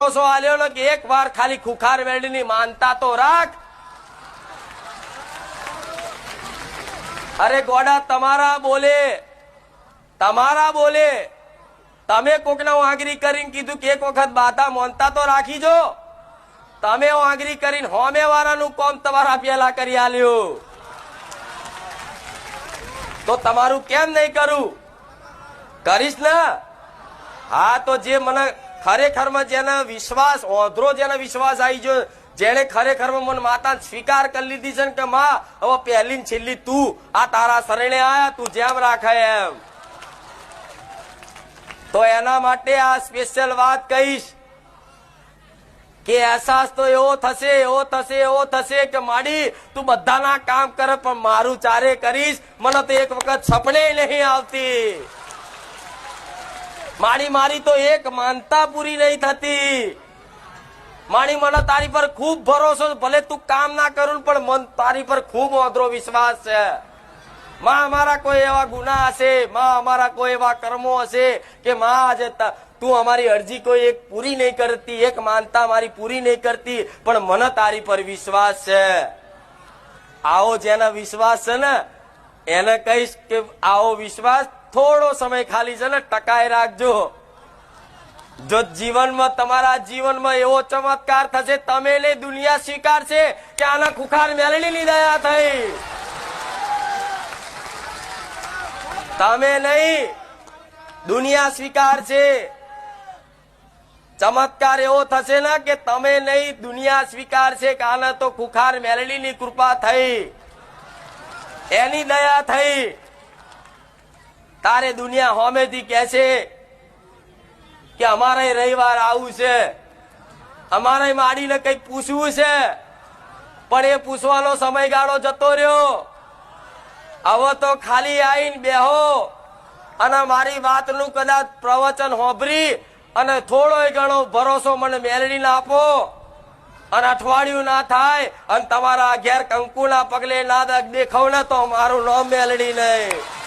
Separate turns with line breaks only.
આલ્યો ને કે એક વાર ખાલી ખુખાર વેલડીની માનતા તો રાખ. અરે ગોડા તમારા બોલે તમે કોકને આંગળી કરીને કીધું કે એક વખત બાધા મોનતા તો રાખી જો. તમે આંગળી કરીને હોમે વાળાનું કોમ તમારા પેલા કરી આલ્યું તો તમારું કેમ નહીં કરું? કરીશ ને? હા તો જે મને ખરેખરમાં જેને વિશ્વાસ ઓધરો જેને વિશ્વાસ આવી ગયો, જેને ખરેખરમાં મને માતા સ્વીકાર કરી લીધી છે ને કે માં હવે પહેલી ને છેલ્લી તું આ તારા શરણે આયા, તું જેમ રાખે એમ, તો એના માટે આ સ્પેશિયલ વાત કહીશ કે અહેસાસ તો એવો થશે કે માડી તું બધાના કામ કરે પણ મારું ચારે કરીશ. મને તો એક વખત સપને નહીં આવતી મારી તો એક માનતા પૂરી નહીં થતી. માણી મને તારી પર ખૂબ ભરોસો, ભલે તું કામ ના કરું પણ મન તારી પર ખૂબ અધરો વિશ્વાસ છે. માં અમારા કોઈ એવા ગુના હશે, માં અમારા કોઈ એવા કર્મો હશે કે માં આજે તું અમારી અરજી કોઈ એક પૂરી નહીં કરતી, એક માનતા મારી પૂરી નહીં કરતી, પણ મને તારી પર વિશ્વાસ છે. આવો જેના વિશ્વાસ છે ને એને કહીશ કે આવો વિશ્વાસ થોડો સમય ખાલી છે ને ટકાઈ રાખજો. જો જીવનમાં તમારા જીવનમાં એવો ચમત્કાર થશે, તમે નહીં દુનિયા સ્વીકારશે કે આના ખુખાર મેલડીની દયા થઈ. તમે નહીં દુનિયા સ્વીકારશે. ચમત્કાર એવો થશે ને કે તમે નહીં દુનિયા સ્વીકારશે કે આને તો ખુખાર મેલડીની કૃપા થઈ, એની દયા થઈ. તારે દુનિયા હોમેથી કહેશે કે અમારે રવિવાર આવું છે, અમારે માડીને કઈ પૂછવું છે, પણ એ પૂછવાનો સમયગાળો જતો રહ્યો. હવે તો ખાલી આવીને બેહો અને મારી વાતનું કદાચ પ્રવચન હોભરી અને થોડો ઘણો ભરોસો મને મેળવીને આપો, અને અઠવાડિયું ના થાય અને તમારા ઘેર કંકુના પગલે ના દેખાવ ને તો મારું નામ મેળવી નહીં.